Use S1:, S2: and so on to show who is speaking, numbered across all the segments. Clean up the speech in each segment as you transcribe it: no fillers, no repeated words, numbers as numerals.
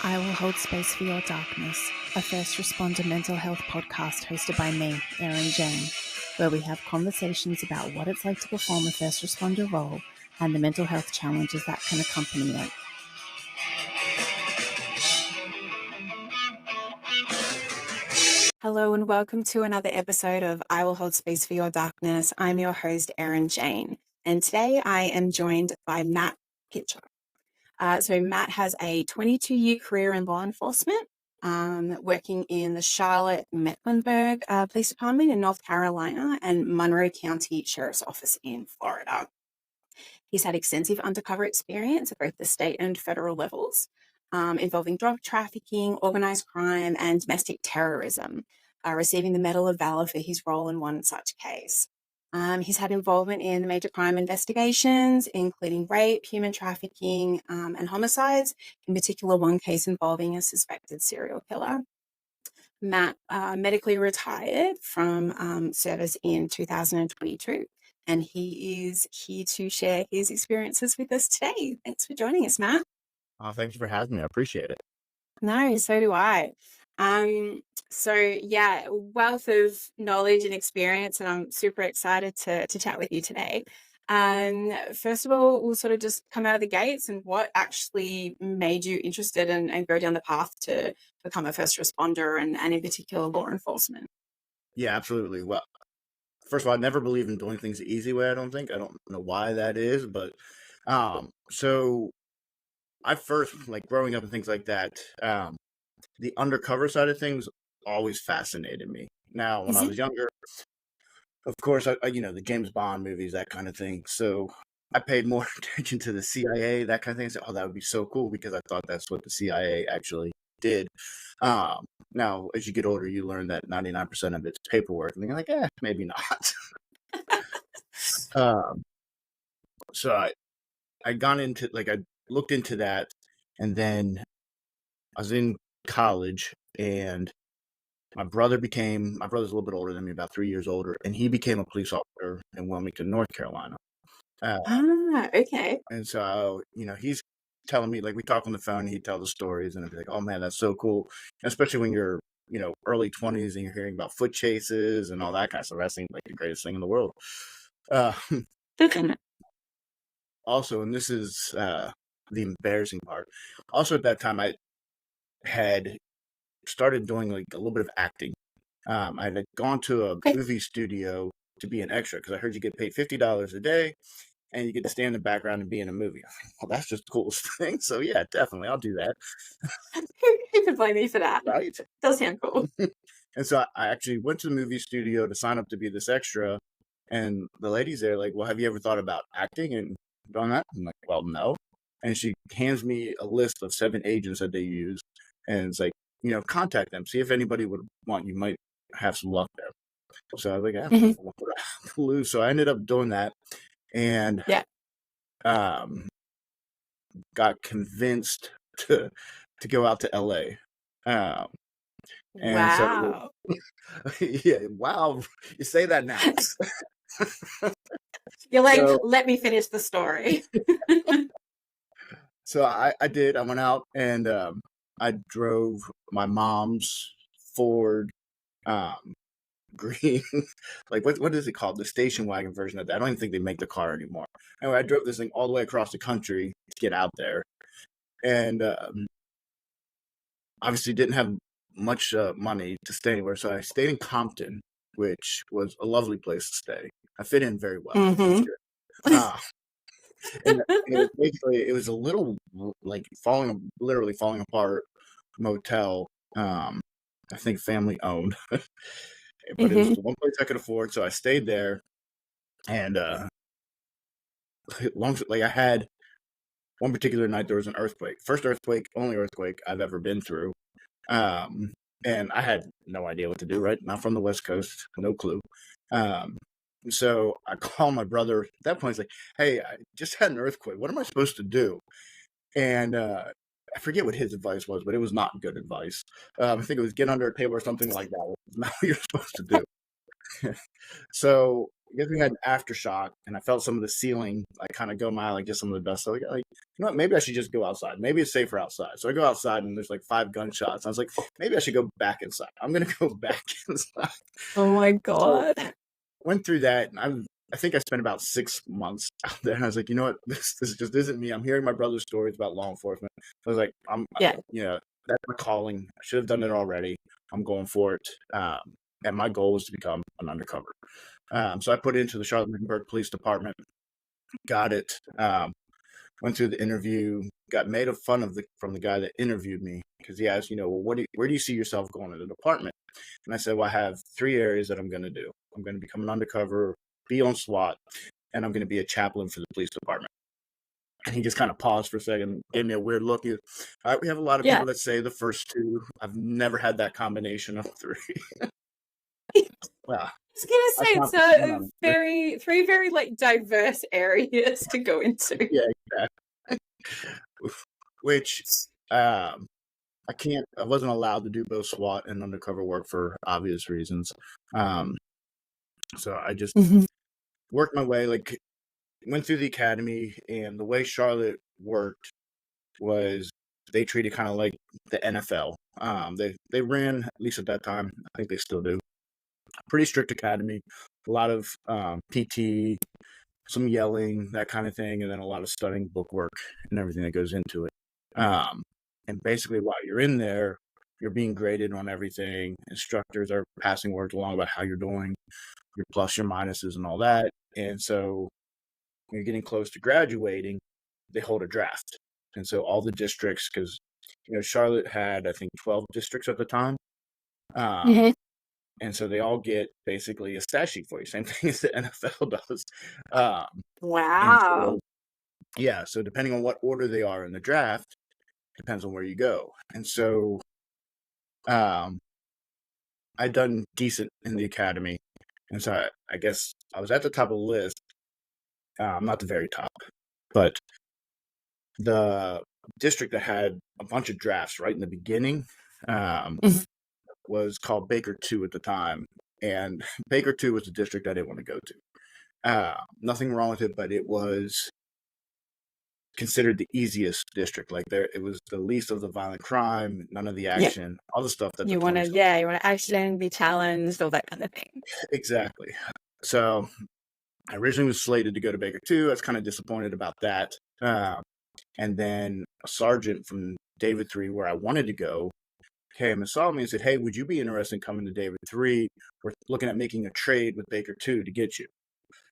S1: I Will Hold Space for Your Darkness, a first responder mental health podcast hosted by me, Erin Jane, where we have conversations about what it's like to perform a first responder role and the mental health challenges that can accompany it. Hello and welcome to another episode of I Will Hold Space for Your Darkness. I'm your host, Erin Jane, and today I am joined by Matt Pitcher. So Matt has a 22-year career in law enforcement, working in the Charlotte-Mecklenburg Police Department in North Carolina and Monroe County Sheriff's Office in Florida. He's had extensive undercover experience at both the state and federal levels, involving drug trafficking, organised crime, and domestic terrorism, receiving the Medal of Valor for his role in one such case. He's had involvement in major crime investigations, including rape, human trafficking, and homicides, in particular one case involving a suspected serial killer. Matt medically retired from service in 2022, and he is here to share his experiences with us today. Thanks for joining us, Matt.
S2: Thank you for having me. I appreciate it.
S1: No, so do I. Wealth of knowledge and experience, and I'm super excited to chat with you today. First of all, we'll sort of just come out of the gates and what actually made you interested and go down the path to become a first responder and in particular law enforcement.
S2: Yeah, absolutely. Well, first of all, I never believe in doing things the easy way. I don't know why that is, but so I first, like growing up and things like that, the undercover side of things always fascinated me. Now, when I was younger, of course, I the James Bond movies, that kind of thing. So I paid more attention to the CIA, that kind of thing. So, that would be so cool because I thought that's what the CIA actually did. Now, as you get older, you learn that 99% of it's paperwork, and you're like, maybe not. So I got into, I looked into that, and then I was in college, and my brother's a little bit older than me, about 3 years older, and he became a police officer in Wilmington, North Carolina.
S1: Okay.
S2: And so, he's telling me, we talk on the phone, and he'd tell the stories, and I'd be like, oh man, that's so cool. Especially when you're, early 20s and you're hearing about foot chases and all that kind of stuff. That seems like the greatest thing in the world. Also, and this is the embarrassing part, also at that time, I had started doing a little bit of acting. I had gone to a movie studio to be an extra because I heard you get paid $50 a day and you get to stand in the background and be in a movie. Well, that's just the coolest thing. So yeah, definitely, I'll do that.
S1: Who could blame me for that?
S2: Right?
S1: Does sound cool.
S2: And so I actually went to the movie studio to sign up to be this extra, and the lady's there like, well, have you ever thought about acting and done that? I'm like, well, no. And she hands me a list of 7 agents that they use, and it's like, contact them, see if anybody would want you. Might have some luck there. So I was like, what would I have to lose? So I ended up doing that, and got convinced to go out to LA.
S1: Wow.
S2: So, yeah, wow. You say that now.
S1: You're like, let me finish the story.
S2: So I did. I went out and I drove my mom's Ford green, what is it called? The station wagon version of that. I don't even think they make the car anymore. Anyway, I drove this thing all the way across the country to get out there, and obviously didn't have much money to stay anywhere, so I stayed in Compton, which was a lovely place to stay. I fit in very well. And basically, it was a little literally falling apart motel. I think family owned, but it was the one place I could afford, so I stayed there. And I had one particular night there was an earthquake, first earthquake, only earthquake I've ever been through, and I had no idea what to do. Right, not from the West Coast, no clue. So I called my brother at that point. He's like, hey, I just had an earthquake. What am I supposed to do? And I forget what his advice was, but it was not good advice. I think it was get under a table or something like that. It's not what you're supposed to do. So, guess we had an aftershock, and I felt some of the ceiling like kind of go by, like just some of the dust. So like, you know what? Maybe I should just go outside. Maybe it's safer outside. So I go outside, and there's like 5 gunshots. I was like, maybe I should go back inside. I'm gonna go back inside.
S1: Oh my
S2: So
S1: God.
S2: went through that, and I think I spent about 6 months out there, and I was like, you know what? This just isn't me. I'm hearing my brother's stories about law enforcement. I was like,
S1: Yeah.
S2: that's my calling. I should have done it already. I'm going for it. And my goal was to become an undercover. So I put it into the Charlotte-Mecklenburg Police Department, got it, went through the interview, got made fun of from the guy that interviewed me because he asked, well, where do you see yourself going in the department? And I said, well, I have 3 areas that I'm going to do. I'm going to become an undercover, be on SWAT, and I'm going to be a chaplain for the police department. And he just kind of paused for a second, gave me a weird look. All right, we have a lot of people that say the first 2. I've never had that combination of 3. Well,
S1: I was gonna say it's a three very like diverse areas to go into.
S2: Yeah, exactly. Which I wasn't allowed to do both SWAT and undercover work for obvious reasons. So I just worked my way, like went through the academy, and the way Charlotte worked was they treated kind of like the NFL. They ran, at least at that time, I think they still do, pretty strict academy, a lot of PT, some yelling, that kind of thing, and then a lot of studying book work and everything that goes into it. And basically while you're in there, you're being graded on everything. Instructors are passing words along about how you're doing, your plus, your minuses, and all that. And so when you're getting close to graduating, they hold a draft. And so all the districts, because Charlotte had, I think, 12 districts at the time. And so they all get basically a stat sheet for you. Same thing as the NFL does.
S1: Wow.
S2: So depending on what order they are in the draft, depends on where you go. And so I'd done decent in the academy. And so I guess I was at the top of the list. Not the very top, but the district that had a bunch of drafts right in the beginning was called Baker 2 at the time. And Baker 2 was the district I didn't want to go to. Nothing wrong with it, but it was considered the easiest district. Like it was the least of the violent crime, none of the action, all the stuff that
S1: you want to action, be challenged, all that kind of thing.
S2: Exactly. So I originally was slated to go to Baker 2. I was kind of disappointed about that. And then a sergeant from David 3, where I wanted to go, came and saw me and said, hey, would you be interested in coming to David 3? We're looking at making a trade with Baker 2 to get you.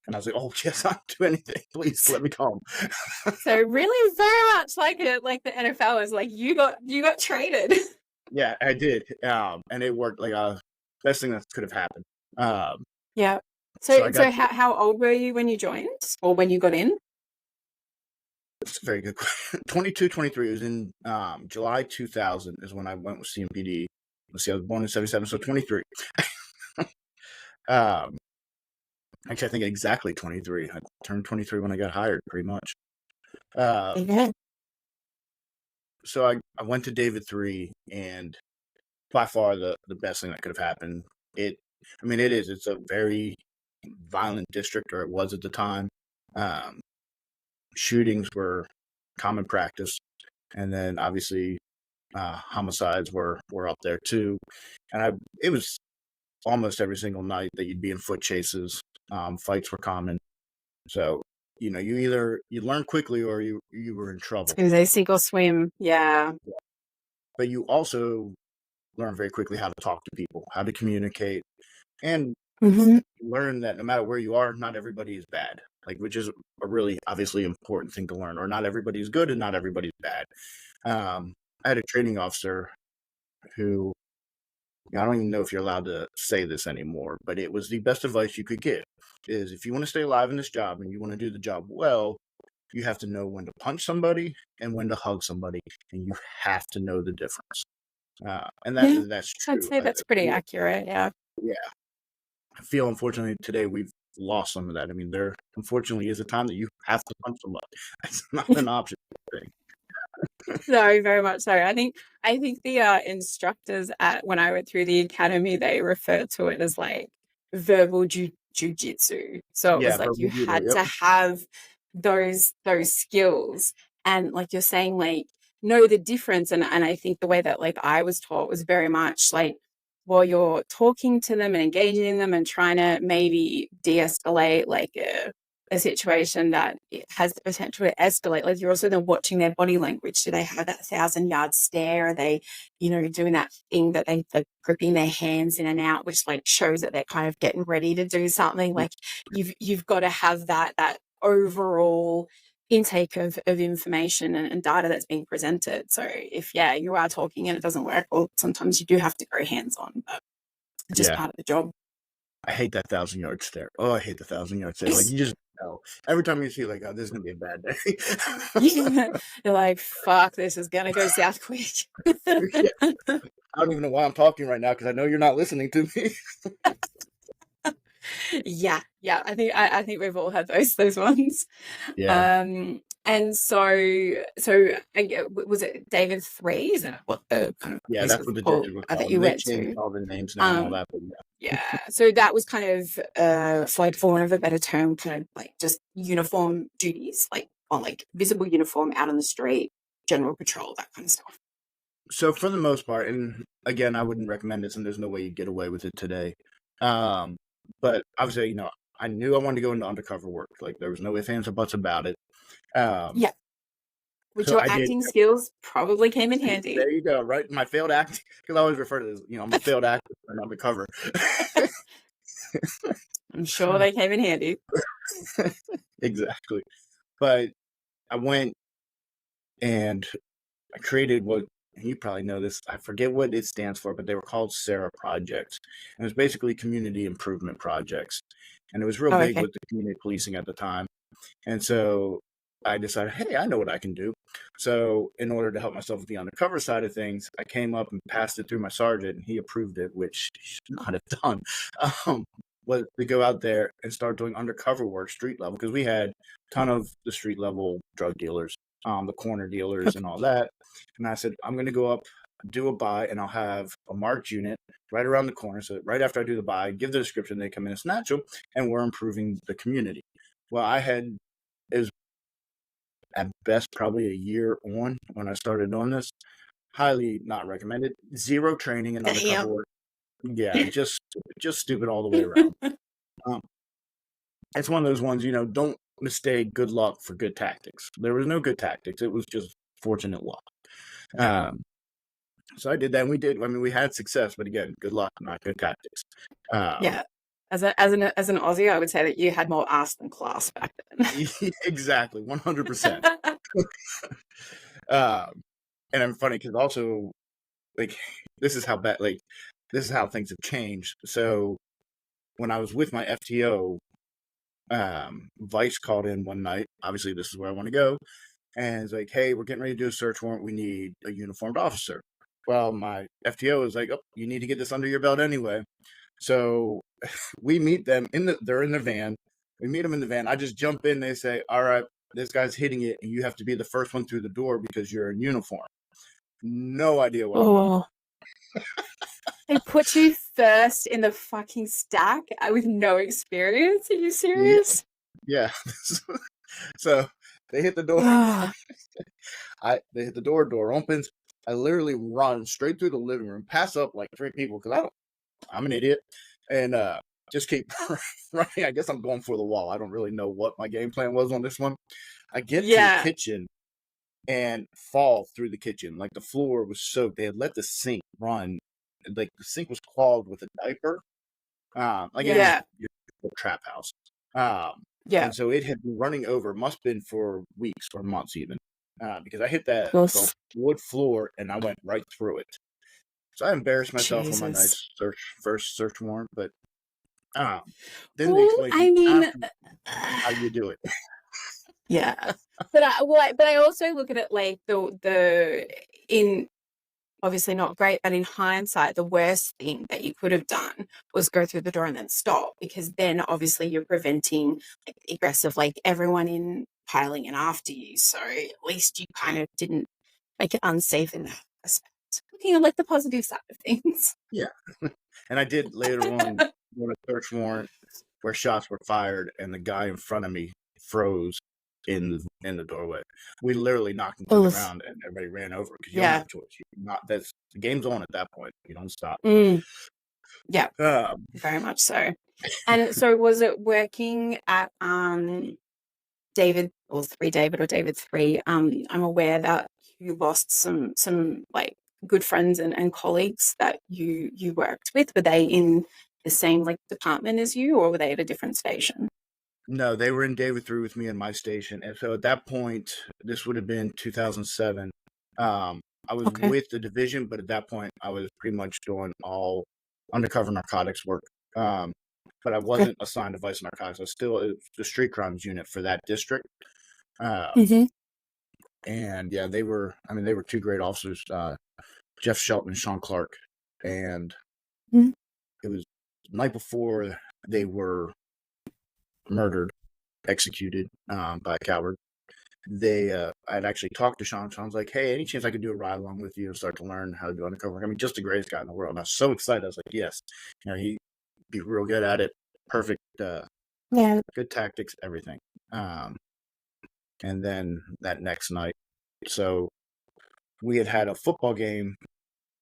S2: And I was like, oh, yes, I'll do anything. Please let me come.
S1: So really very much like the NFL is like, you got traded.
S2: Yeah, I did. And it worked like best thing that could have happened.
S1: Yeah. So how old were you when you joined or when you got in?
S2: That's a very good question. 22, 23. It was in July 2000 is when I went with CMPD. Let's see, I was born in 77, so 23. Actually, I think exactly 23. I turned 23 when I got hired, pretty much. So I went to David 3, and by far the best thing that could have happened. It's a very violent district, or it was at the time. Shootings were common practice, and then obviously homicides were up there too. And it was almost every single night that you'd be in foot chases. Fights were common. So, you learn quickly or you were in trouble.
S1: They sink or swim. Yeah.
S2: But you also learn very quickly how to talk to people, how to communicate, and learn that no matter where you are, not everybody is bad. Which is a really obviously important thing to learn, or not everybody is good and not everybody's bad. I had a training officer who, I don't even know if you're allowed to say this anymore, but it was the best advice you could give, is if you want to stay alive in this job and you want to do the job well, you have to know when to punch somebody and when to hug somebody, and you have to know the difference. And that's true.
S1: I'd say that's pretty accurate, yeah.
S2: Yeah. I feel, unfortunately, today we've lost some of that. I mean, there unfortunately is a time that you have to punch somebody. It's not an option thing.
S1: No, very much so. I think the instructors when I went through the academy, they refer to it as like verbal jujitsu. So it
S2: Yeah,
S1: was like
S2: purple
S1: you
S2: judo.
S1: had
S2: Yep.
S1: to have those skills. And like you're saying, like, know the difference. And I think the way that like I was taught was very much like, while you're talking to them and engaging in them and trying to maybe de-escalate like a situation that it has the potential to escalate, like you're also then watching their body language. Do they have that 1,000-yard stare? Are they, doing that thing that they're gripping their hands in and out, which like shows that they're kind of getting ready to do something? Like you've got to have that overall intake of information and data that's being presented. So if you are talking and it doesn't work, well, sometimes you do have to go hands on, but it's just
S2: Yeah.
S1: part of the job.
S2: I hate that 1,000-yard stare. Oh, I hate the 1,000-yard stare. Like, you just know. Every time you see, like, oh, this is going to be a bad day.
S1: You're like, fuck, this is going to go south quick.
S2: Yeah. I don't even know why I'm talking right now because I know you're not listening to me.
S1: Yeah. I think we've all had those ones.
S2: Yeah.
S1: And so was it David 3? Is that what the kind of
S2: Yeah,
S1: place
S2: that's what the
S1: called
S2: district was
S1: that
S2: called.
S1: you
S2: And they
S1: went
S2: changed
S1: to?
S2: all the names now and all that. But
S1: Yeah. So that was kind of, for want of a better term, kind of like just uniform duties, like on like visible uniform out on the street, general patrol, that kind of stuff.
S2: So for the most part, and again, I wouldn't recommend this, and there's no way you'd get away with it today. But obviously, I knew I wanted to go into undercover work. Like there was no ifs, ands, or buts about it.
S1: Yeah. Which
S2: So
S1: your
S2: I did.
S1: acting skills probably came in handy.
S2: There you go, right? My failed acting, because I always refer to this, I'm a failed actor and undercover.
S1: I'm sure they came in handy.
S2: Exactly. But I went and I created what, and you probably know this, I forget what it stands for, but they were called Sarah projects. And it was basically community improvement projects. And it was real big
S1: Okay.
S2: with the community policing at the time. And so I decided, hey, I know what I can do. So in order to help myself with the undercover side of things, I came up and passed it through my sergeant, and he approved it, which he should not have done. Was to go out there and start doing undercover work, street level, because we had a ton of the street level drug dealers, the corner dealers, and all that. And I said, I'm going to go up, do a buy, and I'll have a marked unit right around the corner. So right after I do the buy, give the description, they come in and snatch them, and we're improving the community. Well, it was at best probably a year on when I started doing this. Highly not recommended. Zero training in undercover work. Yeah, just stupid all the way around. It's one of those ones, don't mistake good luck for good tactics. There was no good tactics. It was just fortunate luck. So I did that, and we had success, but again, good luck, not good tactics.
S1: Yeah. As an Aussie, I would say that you had more ass than class back then.
S2: Exactly, 100%. And I'm funny because also, like, this is how things have changed. So when I was with my FTO, Vice called in one night. Obviously, this is where I want to go. And it's like, hey, we're getting ready to do a search warrant. We need a uniformed officer. Well, my FTO is like, oh, you need to get this under your belt anyway. So we meet them they're in the van. We meet them in the van. I just jump in. They say, all right, this guy's hitting it, and you have to be the first one through the door because you're in uniform. No idea what I'm doing.
S1: They put you first in the fucking stack with no experience. Are you serious?
S2: Yeah. So they hit the door. They hit the door opens. I literally run straight through the living room, pass up like 3 people because I'm an idiot, and just keep running. I guess I'm going for the wall. I don't really know what my game plan was on this one. I get to the kitchen and fall through the kitchen. Like the floor was soaked. They had let the sink run. Like the sink was clogged with a diaper. Your trap house. And so it had been running over. Must have been for weeks or months even. Because I hit that wood floor and I went right through it. So I embarrassed myself on my nice first search warrant, but then they explained how you do it.
S1: Yeah, but I also look at it like in obviously not great, but in hindsight, the worst thing that you could have done was go through the door and then stop, because then obviously you're preventing like the egress of like everyone in piling in after you. So at least you kind of didn't make it unsafe in that aspect. Looking at like the positive side of things.
S2: Yeah, and I did later on want a search warrant where shots were fired, and the guy in front of me froze in the doorway. We literally knocked him to the
S1: Oof.
S2: ground, and everybody ran over because you don't
S1: Yeah.
S2: have a choice. The game's on at that point. You don't stop.
S1: Yeah,
S2: Um,
S1: very much so. And so was it working at David or David 3? I'm aware that you lost some like good friends and colleagues that you worked with. Were they in the same like department as you, or were they at a different station?
S2: no, they were in David 3 with me in my station, and so at that point, this would have been 2007. I was
S1: Okay.
S2: with the division, but at that point, I was pretty much doing all undercover narcotics work. But I
S1: Okay.
S2: wasn't assigned to vice narcotics. I was still the street crimes unit for that district.
S1: Mm-hmm.
S2: And yeah, they were two great officers, Jeff Shelton and Sean Clark. And
S1: Mm-hmm.
S2: it was the night before they were murdered, executed by a coward. I had actually talked to Sean. Sean's like, "Hey, any chance I could do a ride along with you and start to learn how to do undercover work?" I mean, just the greatest guy in the world. And I was so excited. I was like, "Yes, he'd be real good at it. Perfect,
S1: Yeah.
S2: good tactics, everything." And then that next night, so we had a football game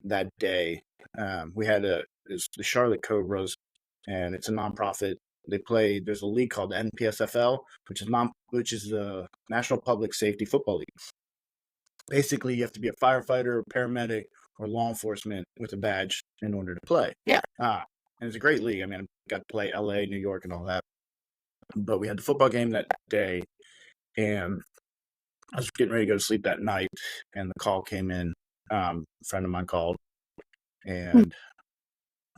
S2: that day. It's the Charlotte Cobras, and it's a nonprofit. There's a league called the NPSFL, which is the National Public Safety Football League. Basically, you have to be a firefighter, paramedic, or law enforcement with a badge in order to play.
S1: Yeah.
S2: And it's a great league. I mean, I got to play LA, New York, and all that. But we had the football game that day, and I was getting ready to go to sleep that night, and the call came in. A friend of mine called, and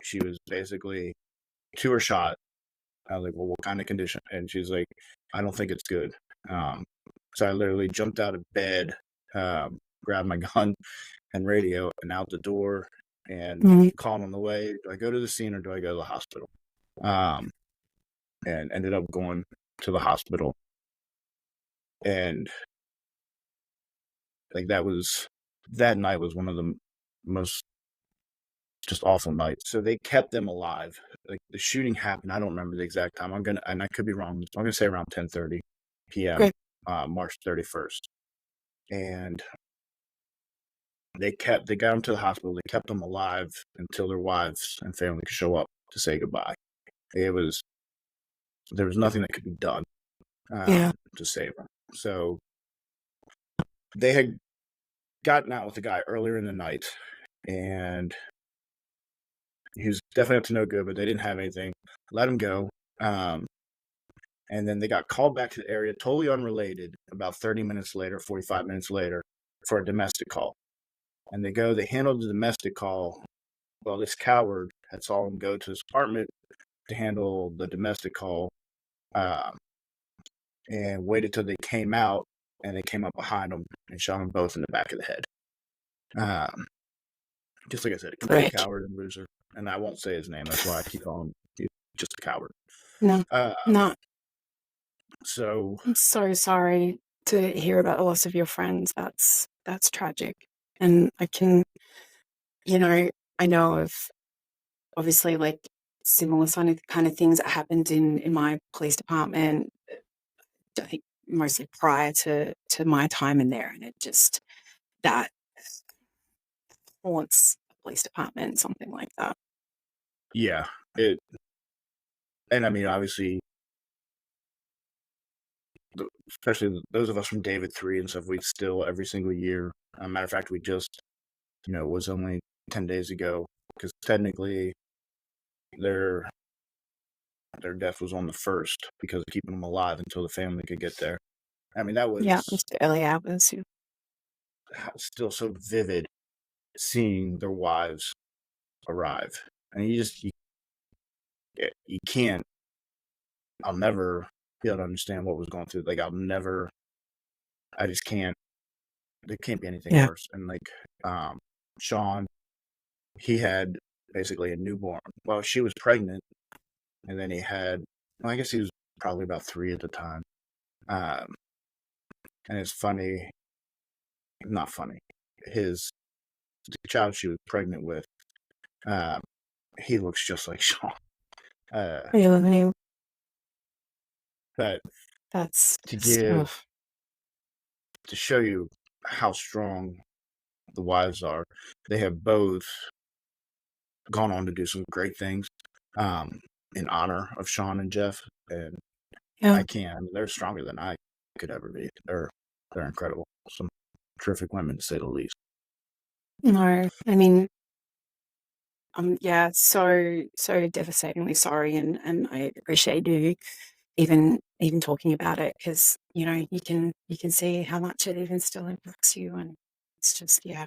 S2: she was basically 2 were shot. I was like, "Well, what kind of condition?" And she's like, "I don't think it's good." So I literally jumped out of bed, grabbed my gun and radio, and out the door, and called on the way. Do I go to the scene or do I go to the hospital? And ended up going to the hospital. And like that night was one of the most just awful nights. So they kept them alive. Like the shooting happened. I don't remember the exact time. And I could be wrong. I'm gonna say around 10:30 p.m.
S1: Great.
S2: March 31st. And they got them to the hospital. They kept them alive until their wives and family could show up to say goodbye. There was nothing that could be done to save them. So they had gotten out with the guy earlier in the night, and he was definitely up to no good, but they didn't have anything. Let him go. And then they got called back to the area, totally unrelated, about 30 minutes later, 45 minutes later, for a domestic call. And they handled the domestic call. Well, this coward had saw him go to his apartment to handle the domestic call, and waited till they came out, and they came up behind them and shot them both in the back of the head. Just like I said, a complete coward and loser. And I won't say his name. That's why I keep calling him. He's just a coward.
S1: No. No.
S2: So
S1: I'm so sorry to hear about the loss of your friends. That's tragic. And I can, I know of obviously like similar kind of things that happened in my police department, I think mostly prior to my time in there. And it just, that haunts a police department, something like that.
S2: yeah, and I mean, obviously, especially those of us from David 3 and stuff, we still every single year. Matter of fact, we just, was only 10 days ago, because technically their death was on the 1st because of keeping them alive until the family could get there. I mean, that was
S1: just the early hours.
S2: still so vivid seeing their wives arrive. And you can't. I'll never be able to understand what was going through. Like I just can't. There can't be anything worse. And like, Sean, he had basically a newborn. Well, she was pregnant, and then I guess he was probably about 3 at the time. And it's funny, not funny. The child she was pregnant with, he looks just like Sean.
S1: Really?
S2: But
S1: That's
S2: to
S1: just,
S2: give,
S1: oh,
S2: to show you how strong the wives are, they have both gone on to do some great things um, in honor of Sean and Jeff. And
S1: yeah,
S2: I can't, I mean, they're stronger than I could ever be. They're incredible. Some terrific women, to say the least.
S1: no, I mean, yeah, so devastatingly sorry, and I appreciate you even talking about it, because you can see how much it even still impacts you, and it's just, yeah,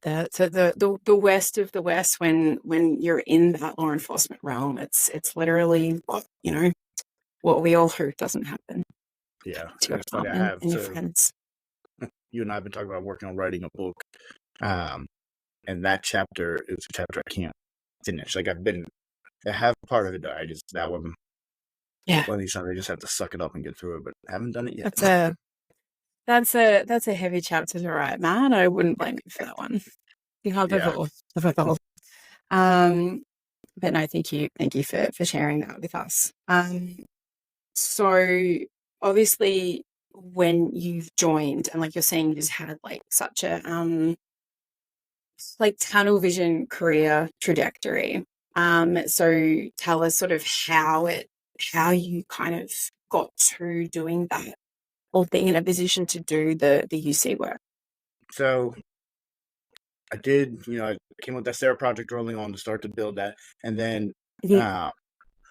S1: the worst of the worst when you're in that law enforcement realm. It's literally what we all hope doesn't happen
S2: Yeah.
S1: to
S2: And
S1: your
S2: it's funny,
S1: partner and your friends.
S2: you and I have been talking about working on writing a book. Um, and that chapter is a chapter I can't finish. Like I have part of it. That
S1: Yeah,
S2: one of these times I just have to suck it up and get through it, but I haven't done it yet.
S1: that's a that's a heavy chapter to write, man. I wouldn't blame you for that one. You have it
S2: Yeah.
S1: all. Have it all. Um, but no, thank you for sharing that with us. So obviously, when you've joined, and like you're saying, you just had like such a like tunnel vision career trajectory. So tell us sort of how you kind of got to doing that, or being in a position to do the UC work.
S2: So I did, I came with that Sarah project early on to start to build that. And then
S1: Mhm.
S2: uh,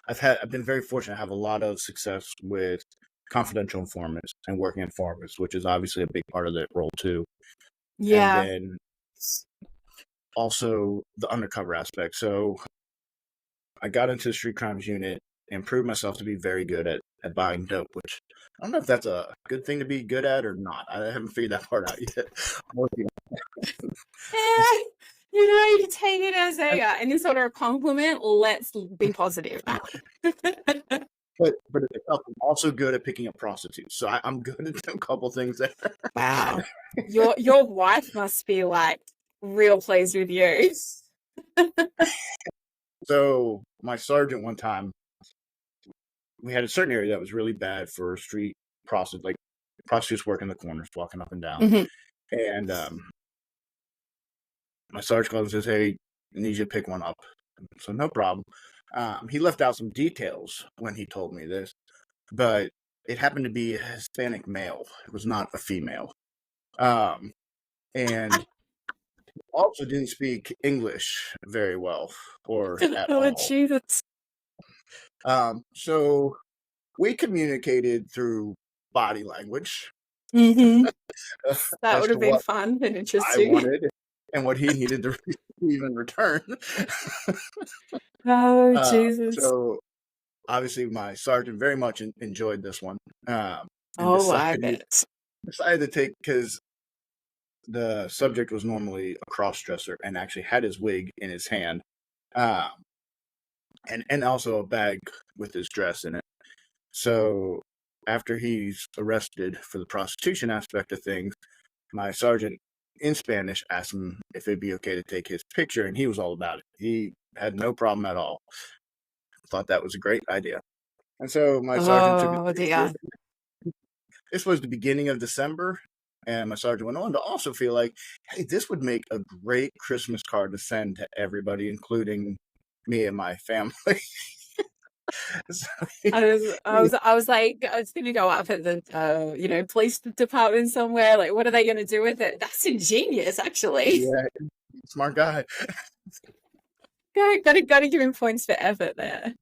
S2: I've been very fortunate to have a lot of success with confidential informants and working informants, which is obviously a big part of that role too. And
S1: Yeah.
S2: then also the undercover aspect. So I got into the street crimes unit and proved myself to be very good at buying dope, which I don't know if that's a good thing to be good at or not. I haven't figured that part out yet. I'm working
S1: Eh, you can take it as any sort of compliment. Let's be positive.
S2: but I'm also good at picking up prostitutes. So I'm good at a couple things there.
S1: Wow. Your wife must be like real pleased with you.
S2: So my sergeant one time, we had a certain area that was really bad for street prostitutes, like prostitutes working the corners, walking up and down.
S1: Mhm.
S2: And my sergeant calls and says, "Hey, I need you to pick one up." So no problem. He left out some details when he told me this, but it happened to be a Hispanic male. It was not a female. And also didn't speak English very well or at
S1: Oh,
S2: all.
S1: Jesus.
S2: So we communicated through body language
S1: Hmm. That
S2: as
S1: would
S2: to
S1: have been
S2: what
S1: fun and
S2: I
S1: interesting.
S2: wanted and what he needed to receive in return.
S1: Oh, Jesus.
S2: So obviously, my sergeant very much enjoyed this one, and
S1: Oh, I bet.
S2: decided to take, because the subject was normally a cross-dresser and actually had his wig in his hand, um, and also a bag with his dress in it. So after he's arrested for the prostitution aspect of things, my sergeant in Spanish asked him if it'd be okay to take his picture, and he was all about it. He had no problem at all. Thought that was a great idea. And so my sergeant took his
S1: Oh,
S2: picture.
S1: dear.
S2: This was the beginning of December, and my sergeant went on to also feel like, hey, this would make a great Christmas card to send to everybody, including me and my family. So
S1: I was going to go up at the, police department somewhere. Like, what are they going to do with it? That's ingenious, actually.
S2: yeah, smart guy.
S1: Got to give him points for effort there.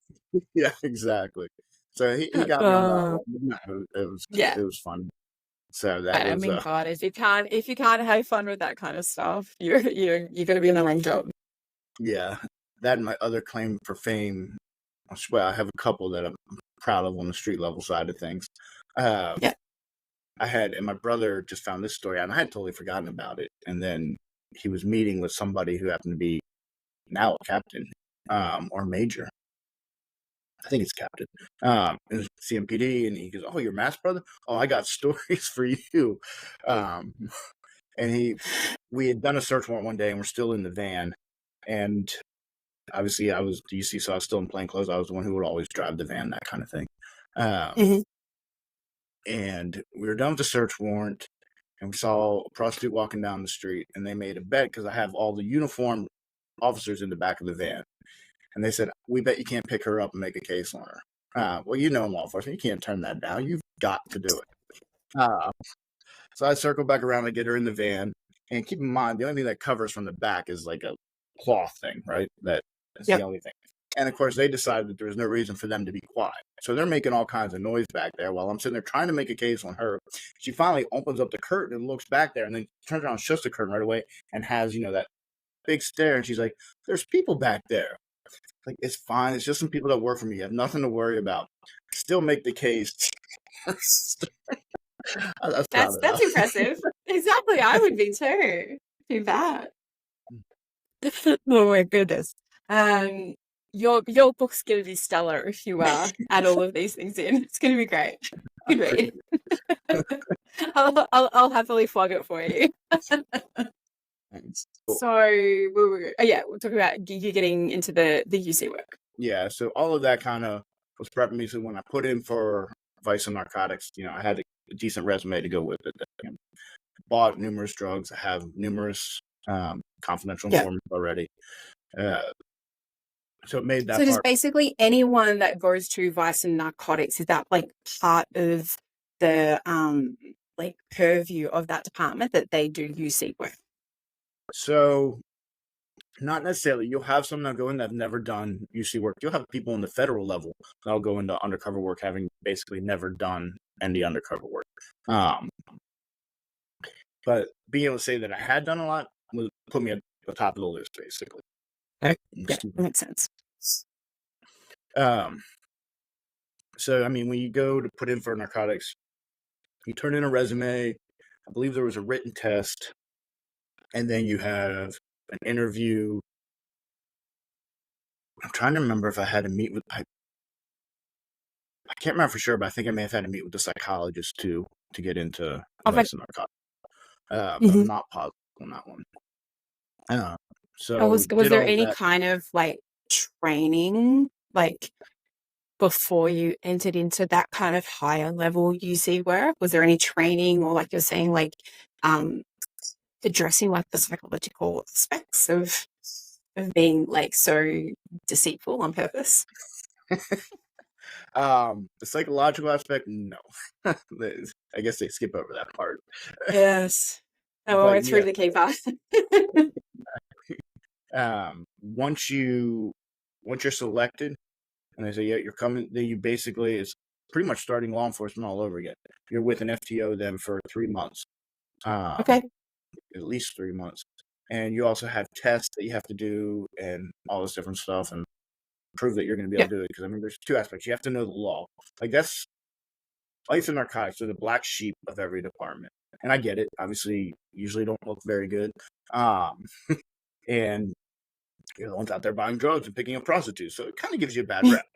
S2: Yeah, exactly. So he got me on that
S1: Uh,
S2: one. No,
S1: yeah.
S2: it was fun. So that
S1: I
S2: was
S1: mean, God, if you can't have fun with that kind of stuff, you're going to be in the wrong job.
S2: yeah. That and my other claim for fame. Well, I have a couple that I'm proud of on the street level side of things.
S1: Yeah.
S2: And my brother just found this story out, and I had totally forgotten about it. And then he was meeting with somebody who happened to be now a captain, or major. I think it's captain, in CMPD. And he goes, "Oh, you're Mass brother? Oh, I got stories for you." Um, and we had done a search warrant one day, and we're still in the van. And obviously, I was DC, so I was still in plain clothes. I was the one who would always drive the van, that kind of thing. Um,
S1: Mhm.
S2: and we were done with the search warrant, and we saw a prostitute walking down the street, and they made a bet because I have all the uniformed officers in the back of the van. And they said, we bet you can't pick her up and make a case on her. Well, you know, law enforcement, you can't turn that down. You've got to do it. So I circle back around and get her in the van. And keep in mind, the only thing that covers from the back is like a cloth thing, right? That is
S1: Yep.
S2: the only thing. And of course, they decided that there was no reason for them to be quiet. So they're making all kinds of noise back there while I'm sitting there trying to make a case on her. She finally opens up the curtain and looks back there and then turns around and shuts the curtain right away and has, that big stare. And she's like, there's people back there. Like, it's fine. It's just some people that work for me. You have nothing to worry about. Still make the case. That's proud of
S1: That's
S2: that.
S1: impressive. Exactly. I would be too. Too bad. Oh my goodness. Your book's gonna be stellar if you add all of these things in. It's gonna be great. Good read. I'll happily flog it for you.
S2: Thanks.
S1: So we're talking about you getting into the UC work.
S2: Yeah, so all of that kind of was prepping me. So when I put in for vice and narcotics, I had a decent resume to go with it. I bought numerous drugs. I have numerous confidential informants already. So it made that.
S1: So just basically anyone that goes to vice and narcotics, is that like part of the like purview of that department that they do UC work?
S2: So not necessarily. You'll have some that go in that have never done UC work. You'll have people in the federal level that'll go into undercover work having basically never done any undercover work. But being able to say that I had done a lot would put me at the top of the list, basically.
S1: Okay. Yeah, that makes sense.
S2: So, I mean, when you go to put in for narcotics, you turn in a resume. I believe there was a written test, and then you have an interview. I'm trying to remember if I had to meet with. I can't remember for sure, but I think I may have had to meet with the psychologist too to get into vice and narcotics. But I'm not positive on that one. So
S1: was there any kind of like training like before you entered into that kind of higher level UC work? Was there any training, or like you're saying, like addressing like the psychological aspects of being like so deceitful on purpose?
S2: The psychological aspect, no. I guess they skip over that part.
S1: Yes. I went through the key part.
S2: Once you're selected and they say, yeah, you're coming, then you basically, it's pretty much starting law enforcement all over again. You're with an FTO then for 3 months.
S1: Okay.
S2: At least 3 months. And you also have tests that you have to do and all this different stuff and prove that you're going to be able to do it. Because, I mean, there's two aspects. You have to know the law. Like, that's vice and narcotics are the black sheep of every department. And I get it. Obviously, usually don't look very good. And you're the ones out there buying drugs and picking up prostitutes. So it kind of gives you a bad rep.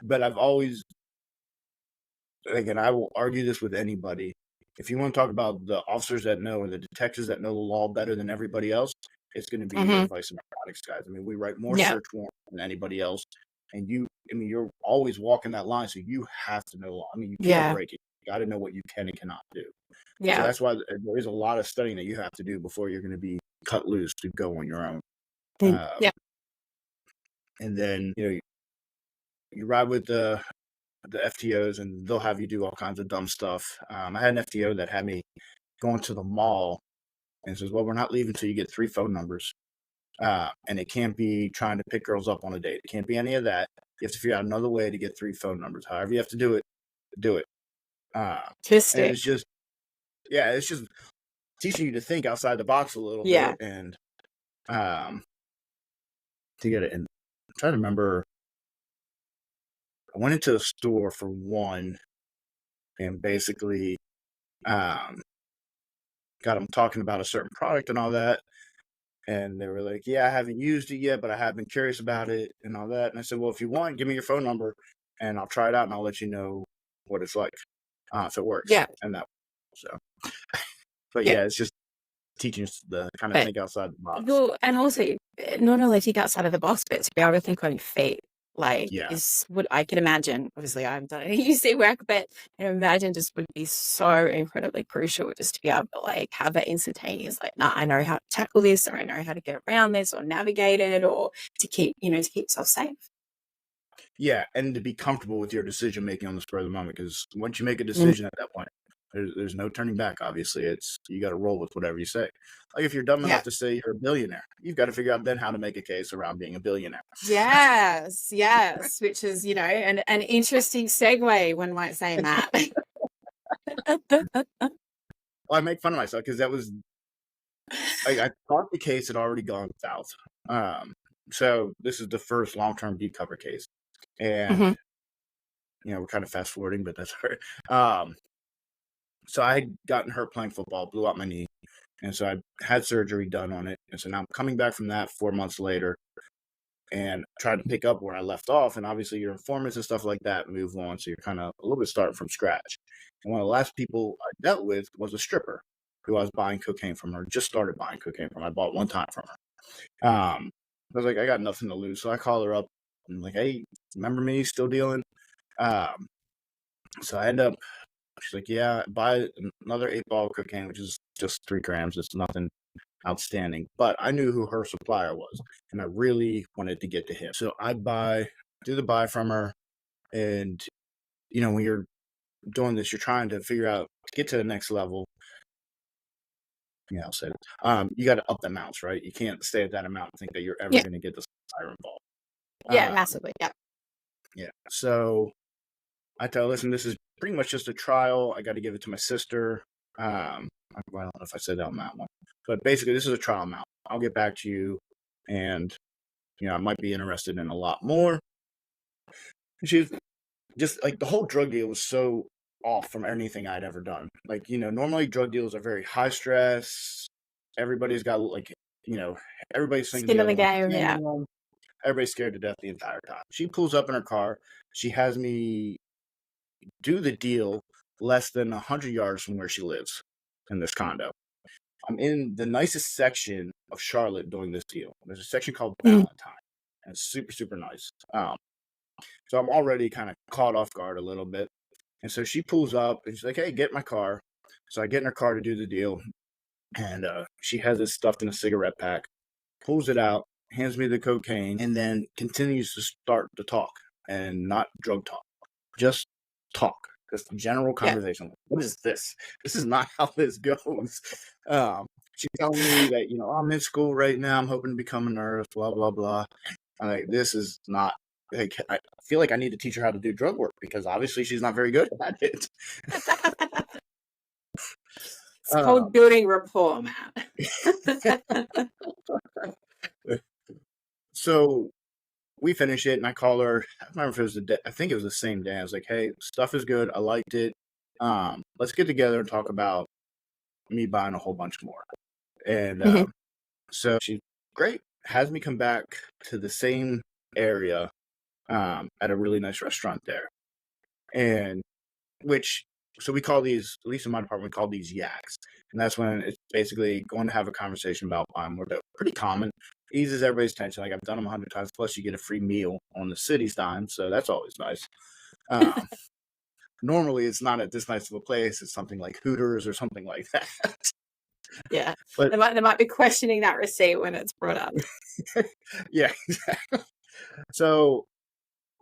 S2: But I've always, again, I will argue this with anybody. If you want to talk about the officers that know or the detectives that know the law better than everybody else, it's going to be the vice and narcotics guys. I mean, we write more search warrants than anybody else. And you're always walking that line. So you have to know law. I mean, you can't break it. You got to know what you can and cannot do. Yeah. So that's why there is a lot of studying that you have to do before you're going to be cut loose to go on your own. And then, you ride with the FTOs and they'll have you do all kinds of dumb stuff. I had an FTO that had me going to the mall and says, well, we're not leaving until you get 3 phone numbers. And it can't be trying to pick girls up on a date. It can't be any of that. You have to figure out another way to get 3 phone numbers. However you have to do it, do it. And it's just teaching you to think outside the box a little bit and to get it. And I'm trying to remember, I went into a store for one and basically got them talking about a certain product and all that. And they were like, yeah, I haven't used it yet, but I have been curious about it and all that. And I said, well, if you want, give me your phone number and I'll try it out and I'll let you know what it's like if it works.
S1: Yeah.
S2: And that, so, but it's just teaching us the kind of think outside the box.
S1: Well, and also not only think outside of the box, but to be able to think on your feet. like
S2: Yeah.
S1: is what I can imagine. Obviously, I haven't done any UC work, but I imagine just would be so incredibly crucial just to be able to like have that instantaneous, like, nah, I know how to tackle this, or I know how to get around this, or navigate it, or to keep, to keep yourself safe.
S2: Yeah, and to be comfortable with your decision making on the spur of the moment, because once you make a
S1: Mm.
S2: decision at that point, there's no turning back. Obviously, you got to roll with whatever you say. Like if you're dumb
S1: Yeah.
S2: enough to say you're a billionaire, you've got to figure out then how to make a case around being a billionaire.
S1: Yes, yes, which is, an interesting segue, one might say, Matt.
S2: Well, I make fun of myself because that was I thought the case had already gone south. So this is the first long-term deep cover case, and
S1: Mhm.
S2: we're kind of fast forwarding, but that's all right. So I had gotten hurt playing football, blew out my knee, and so I had surgery done on it, and so now I'm coming back from that 4 months later, and tried to pick up where I left off, and obviously your informants and stuff like that move on, so you're kind of a little bit starting from scratch. And one of the last people I dealt with was a stripper who I was buying cocaine from her, just started buying cocaine from her. I bought one time from her. I was like, I got nothing to lose, so I call her up and I'm like, hey, remember me? Still dealing? Um, so I end up. She's like, yeah, buy another 8 ball of cocaine, which is just 3 grams. It's nothing outstanding. But I knew who her supplier was, and I really wanted to get to him. So I do the buy from her, and when you're doing this, you're trying to figure out to get to the next level. Yeah, I'll say it. You got to up the amounts, right? You can't stay at that amount and think that you're ever
S1: Yeah,
S2: going to get the supplier involved.
S1: yeah, massively. Yeah.
S2: Yeah. So I tell her, listen, this is pretty much just a trial. I got to give it to my sister. I don't know if I said that on that one, but basically, this is a trial amount. I'll get back to you, and I might be interested in a lot more. And she's just like the whole drug deal was so off from anything I'd ever done. Like normally drug deals are very high stress. Everybody's got everybody's thinking
S1: Skin
S2: the
S1: in
S2: other
S1: the
S2: one's
S1: game. Yeah.
S2: criminal. Everybody's scared to death the entire time. She pulls up in her car. She has me do the deal less than 100 yards from where she lives in this condo. I'm in the nicest section of Charlotte doing this deal. There's a section called
S1: Mm.
S2: Valentine, and it's super, super nice. So I'm already kind of caught off guard a little bit. And so she pulls up and she's like, hey, get in my car. So I get in her car to do the deal. And she has it stuffed in a cigarette pack, pulls it out, hands me the cocaine, and then continues to start to talk and not drug talk, just talk. Just general
S1: Yeah.
S2: conversation. What is this? This is not how this goes. She's telling me that, I'm in school right now. I'm hoping to become a nurse, blah, blah, blah. I'm like, this is not, like, I feel like I need to teach her how to do drug work because obviously she's not very good at it.
S1: It's called building rapport, Matt.
S2: So we finish it, and I call her. I don't remember if it was the day. I think it was the same day. I was like, "Hey, stuff is good. I liked it. Let's get together and talk about me buying a whole bunch more." And
S1: Mhm.
S2: so she's great. Has me come back to the same area at a really nice restaurant there, and so we call these, at least in my department, we call these yaks. And that's when it's basically going to have a conversation about buying more dope. Pretty common. Eases everybody's tension. Like I've done them 100 times. Plus, you get a free meal on the city's dime. So that's always nice. Normally, it's not at this nice of a place. It's something like Hooters or something like that.
S1: Yeah.
S2: But
S1: They might be questioning that receipt when it's brought up.
S2: yeah, exactly. So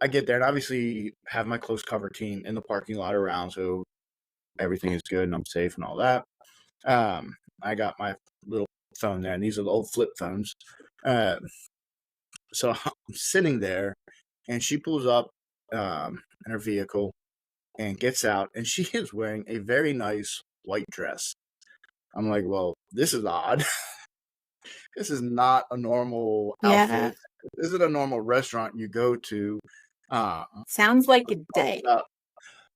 S2: I get there and obviously have my close cover team in the parking lot around. So everything is good and I'm safe and all that. I got my little phone there, and these are the old flip phones. So I'm sitting there, and she pulls up in her vehicle and gets out, and she is wearing a very nice white dress. I'm like, well, this is odd. This is not a normal
S1: Yeah.
S2: outfit. This isn't a normal restaurant you go to.
S1: Sounds like a date.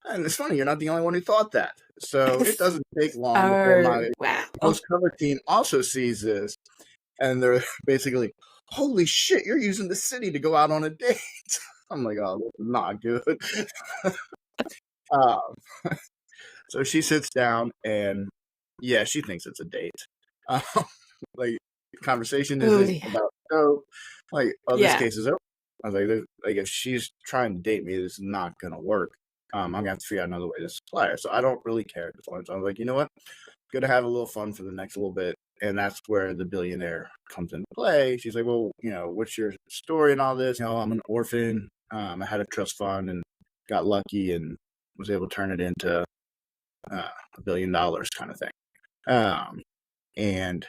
S2: And it's funny, you're not the only one who thought that. So it doesn't take long before
S1: Oh,
S2: my
S1: wow.
S2: close cover team also sees this. And they're basically, holy shit, you're using the city to go out on a date. I'm like, oh, this is not good. um, so she sits down and, yeah, she thinks it's a date. Like, conversation
S1: Oh,
S2: isn't
S1: yeah.
S2: about, oh, like, oh, this
S1: Yeah.
S2: case is over. I was like, if she's trying to date me, this is not gonna work. I'm gonna have to figure out another way to supply her. So I don't really care at this point. So I was like, you know what? Good to have a little fun for the next little bit. And that's where the billionaire comes into play. She's like, well, what's your story and all this? I'm an orphan. I had a trust fund and got lucky and was able to turn it into $1 billion kind of thing. And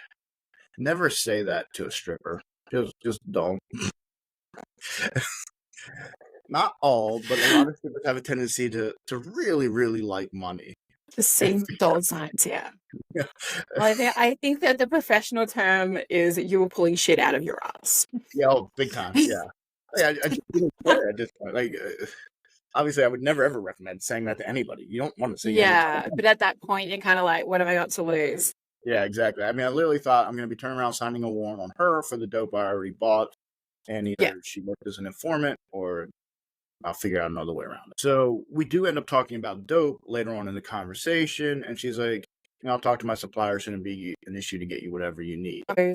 S2: never say that to a stripper. Just don't. Not all, but a lot of strippers have a tendency to really, really like money.
S1: The same dollar signs, yeah. Well, I think that the professional term is you were pulling shit out of your ass.
S2: Yeah, big time. Yeah. I just didn't care at this point. Obviously, I would never ever recommend saying that to anybody. You don't want to say
S1: yeah, but at that point, you're kind of like, what have I got to lose?
S2: Yeah, exactly. I mean, I literally thought I'm going to be turning around signing a warrant on her for the dope I already bought, and either she worked as an informant or I'll figure out another way around it. So we do end up talking about dope later on in the conversation, and she's like, I'll talk to my supplier. Shouldn't be an issue to get you whatever you need. Like, I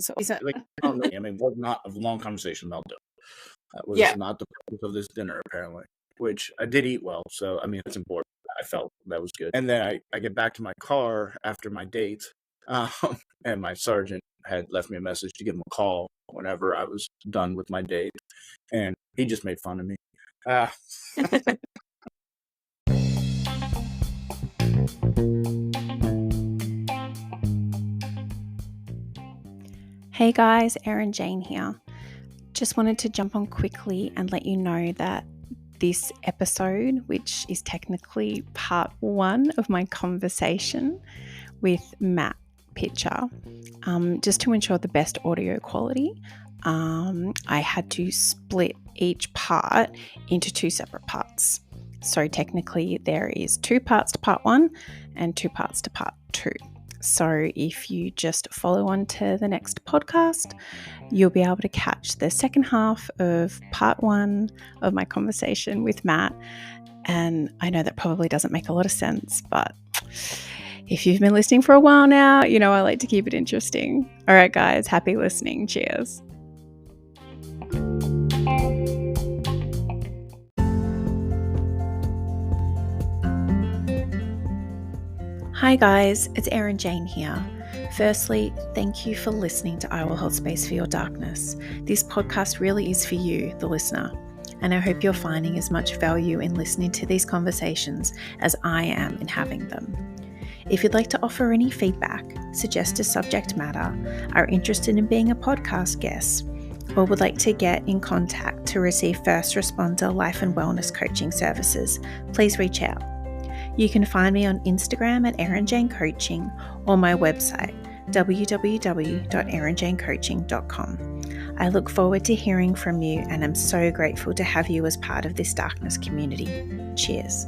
S2: don't know. I mean, it was not a long conversation about dope. That was not the purpose of this dinner, apparently, which I did eat well. So, I mean, it's important. I felt that was good. And then I get back to my car after my date, and my sergeant had left me a message to give him a call whenever I was done with my date. And he just made fun of me.
S3: Hey guys, Erin Jane here. Just wanted to jump on quickly and let you know that this episode, which is technically part 1 of my conversation with Matt Pitcher, just to ensure the best audio quality, I had to split each part into 2 separate parts. So technically there is 2 parts to part 1 and 2 parts to part 2. So if you just follow on to the next podcast, you'll be able to catch the second half of part 1 of my conversation with Matt. And I know that probably doesn't make a lot of sense, but if you've been listening for a while now, I like to keep it interesting. All right, guys, happy listening. Cheers. Hi guys, it's Erin Jane here. Firstly, thank you for listening to I Will Hold Space for Your Darkness. This podcast really is for you, the listener, and I hope you're finding as much value in listening to these conversations as I am in having them. If you'd like to offer any feedback, suggest a subject matter, are interested in being a podcast guest, or would like to get in contact to receive first responder life and wellness coaching services, please reach out. You can find me on Instagram at Erin Jane Coaching or my website, www.erinjanecoaching.com. I look forward to hearing from you, and I'm so grateful to have you as part of this darkness community. Cheers.